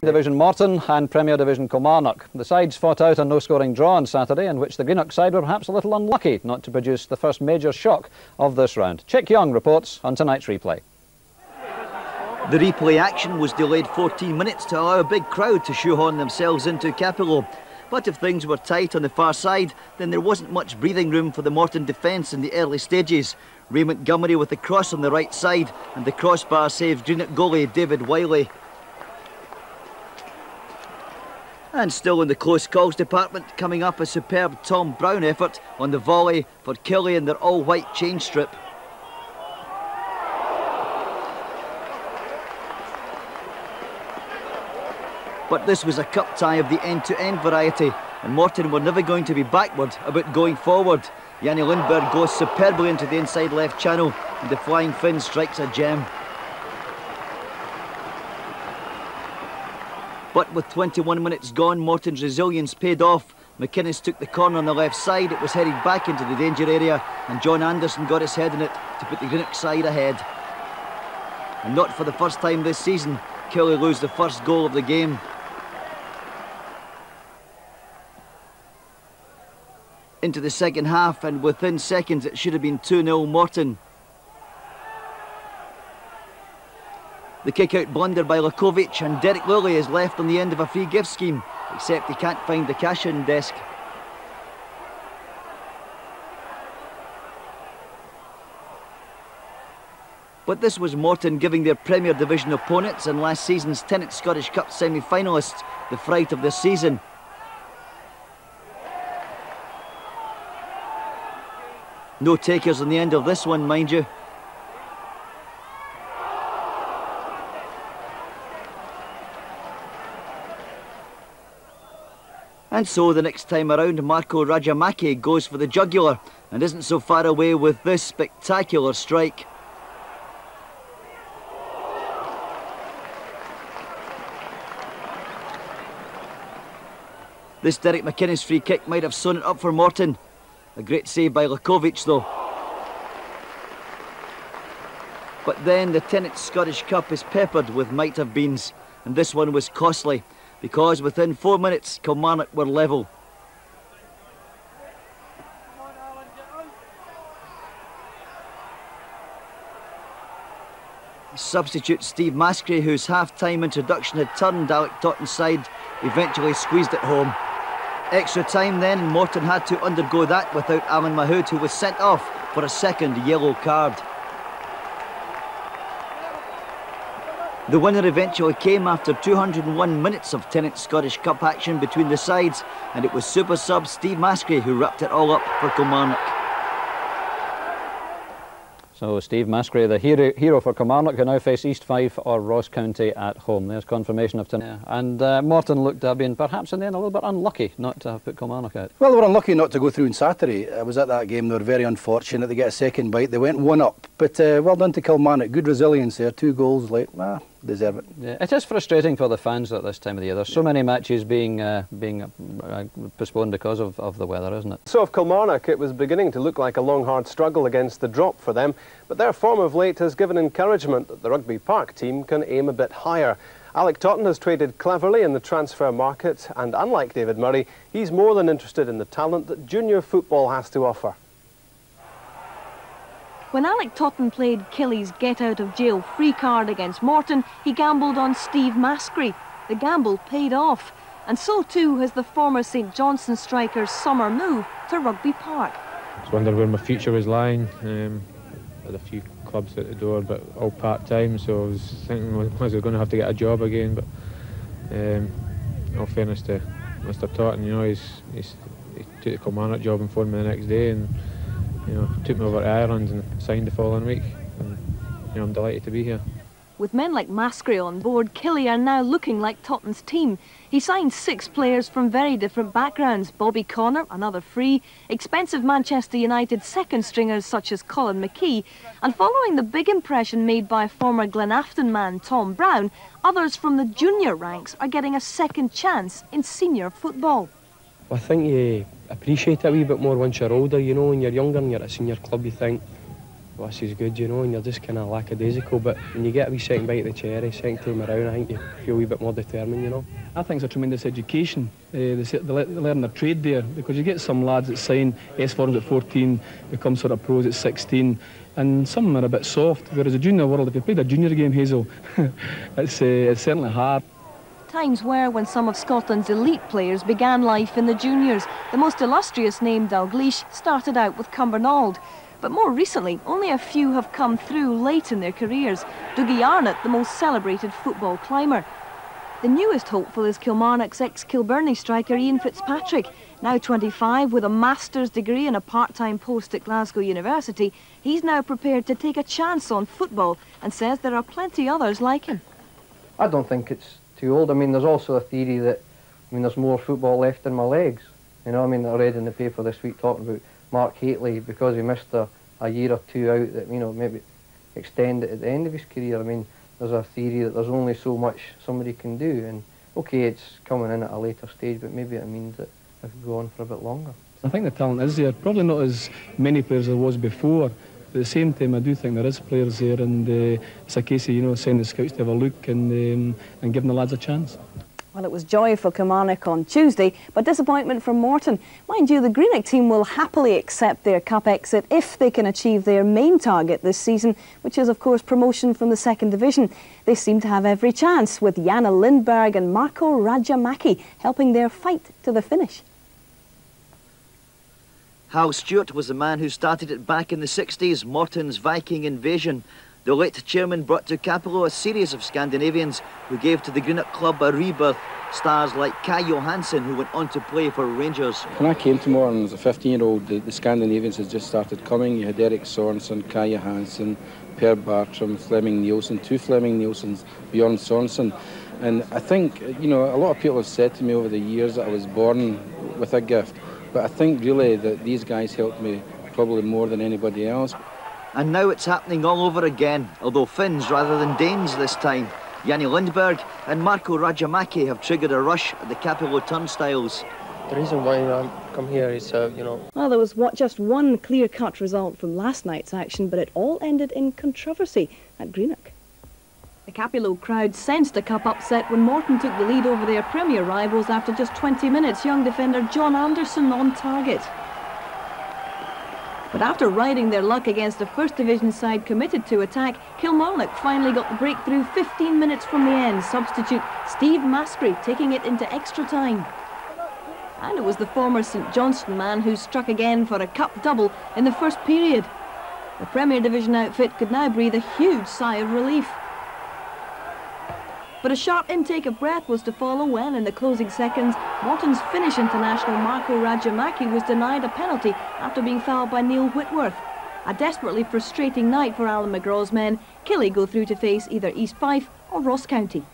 Division Morton and Premier Division Kilmarnock. The sides fought out a no-scoring draw on Saturday, in which the Greenock side were perhaps a little unlucky not to produce the first major shock of this round. Chick Young reports on tonight's replay. The replay action was delayed 14 minutes to allow a big crowd to shoehorn themselves into Capello. But if things were tight on the far side, then there wasn't much breathing room for the Morton defence in the early stages. Ray Montgomery with the cross on the right side, and the crossbar saved Greenock goalie David Reilly. And still in the close calls department, coming up a superb Tom Brown effort on the volley for Killie in their all-white change strip. But this was a cup tie of the end-to-end variety, and Morton were never going to be backward about going forward. Yanni Lindberg goes superbly into the inside left channel, and the flying Finn strikes a gem. But with 21 minutes gone, Morton's resilience paid off. McInnes took the corner on the left side, it was headed back into the danger area, and John Anderson got his head in it to put the Greenock side ahead. And not for the first time this season, Killie lose the first goal of the game. Into the second half, and within seconds it should have been 2-0 Morton. The kick-out blunder by Lekovic, and Derek Lilly is left on the end of a free gift scheme, except he can't find the cash-in desk. But this was Morton giving their Premier Division opponents and last season's Tennant Scottish Cup semi-finalists the fright of this season. No takers on the end of this one, mind you. And so the next time around, Marco Rajamaki goes for the jugular and isn't so far away with this spectacular strike. This Derek McInnes free kick might have sewn it up for Morton. A great save by Lekovic though. But then the Tennant Scottish Cup is peppered with might-have-beens, and this one was costly, because within 4 minutes Kilmarnock were level. Substitute Steve Maskrey, whose half-time introduction had turned Alec Totten's side, eventually squeezed it home. Extra time then, and Morton had to undergo that without Alan Mahood, who was sent off for a second yellow card. The winner eventually came after 201 minutes of Tennant Scottish Cup action between the sides, and it was super sub Steve Maskrey who wrapped it all up for Kilmarnock. So Steve Maskrey, the hero for Kilmarnock, who now face East Fife or Ross County at home. There's confirmation of tonight. Yeah. And Morton looked to have been perhaps in the end a little bit unlucky not to have put Kilmarnock out. Well, they were unlucky not to go through on Saturday. I was at that game, they were very unfortunate. They get a second bite, they went one up. But well done to Kilmarnock, good resilience there, 2 goals late. Deserve it. Yeah, it is frustrating for the fans at this time of the year. There's so many matches being postponed because of the weather, isn't it? So of Kilmarnock, it was beginning to look like a long, hard struggle against the drop for them, but their form of late has given encouragement that the Rugby Park team can aim a bit higher. Alec Totten has traded cleverly in the transfer market, and unlike David Murray, he's more than interested in the talent that junior football has to offer. When Alec Totten played Killie's get-out-of-jail-free card against Morton, he gambled on Steve Maskrey. The gamble paid off, and so too has the former St Johnstone striker's summer move to Rugby Park. I was wondering where my future was lying. Had a few clubs at the door, but all part-time, so I was thinking I was going to have to get a job again. But in all fairness to Mr Totten, you know, he took the Kilmarnock job and phoned me the next day, and took me over to Ireland and signed the following week. And I'm delighted to be here. With men like Maskrey on board, Killie are now looking like Totten's team. He signed 6 players from very different backgrounds. Bobby Connor, another free, expensive Manchester United second stringers such as Colin McKee, and following the big impression made by former Glenafton man Tom Brown, others from the junior ranks are getting a second chance in senior football. Well, I think you appreciate it a wee bit more once you're older, you know. When you're younger and you're at a senior club, you think, this is good, you know, and you're just kind of lackadaisical, but when you get a wee second bite of the cherry, second time around, I think you feel a wee bit more determined, you know. I think it's a tremendous education. They learn their trade there, because you get some lads that sign S forms at 14, become sort of pros at 16, and some of them are a bit soft, whereas the junior world, if you played a junior game, Hazel, it's certainly hard. Times were when some of Scotland's elite players began life in the juniors. The most illustrious name, Dalgleish, started out with Cumbernauld. But more recently, only a few have come through late in their careers. Dougie Arnott, the most celebrated football climber. The newest hopeful is Kilmarnock's ex-Kilburney striker Ian Fitzpatrick. Now 25, with a master's degree and a part-time post at Glasgow University, he's now prepared to take a chance on football and says there are plenty others like him. I don't think it's too old. I mean, there's also a theory that, there's more football left in my legs. You know, I read in the paper this week talking about Mark Hateley, because he missed a year or two out, that, maybe extend it at the end of his career. There's a theory that there's only so much somebody can do, and okay, it's coming in at a later stage, but maybe it means that I could go on for a bit longer. I think the talent is there, probably not as many players as there was before, but at the same time I do think there is players there, and it's a case of, sending the scouts to have a look and giving the lads a chance. Well, it was joy for Kilmarnock on Tuesday, but disappointment from Morton. Mind you, the Greenock team will happily accept their cup exit if they can achieve their main target this season, which is, of course, promotion from the second division. They seem to have every chance, with Jana Lindberg and Marco Rajamaki helping their fight to the finish. Hal Stewart was the man who started it back in the 60s, Morton's Viking invasion. The late chairman brought to Capello a series of Scandinavians who gave to the Greenock club a rebirth. Stars like Kai Johansson, who went on to play for Rangers. When I came to Morton as a 15-year-old, the Scandinavians had just started coming. You had Erik Sorensen, Kai Johansson, Per Bartram, Flemming Nielsen, two Flemming Nielsens, Bjorn Sorensen. And I think, a lot of people have said to me over the years that I was born with a gift. But I think really that these guys helped me probably more than anybody else. And now it's happening all over again, although Finns rather than Danes this time. Jani Lindberg and Marco Rajamaki have triggered a rush at the Capello turnstiles. The reason why I come here is, Well, there was just one clear-cut result from last night's action, but it all ended in controversy at Greenock. The Capello crowd sensed a cup upset when Morton took the lead over their Premier rivals after just 20 minutes. Young defender John Anderson on target. But after riding their luck against a First Division side committed to attack, Kilmarnock finally got the breakthrough 15 minutes from the end. Substitute Steve Maskrey taking it into extra time. And it was the former St Johnstone man who struck again for a cup double in the first period. The Premier Division outfit could now breathe a huge sigh of relief. But a sharp intake of breath was to follow when, in the closing seconds, Morton's Finnish international Marco Rajamaki was denied a penalty after being fouled by Neil Whitworth. A desperately frustrating night for Alan McGraw's men. Killie go through to face either East Fife or Ross County.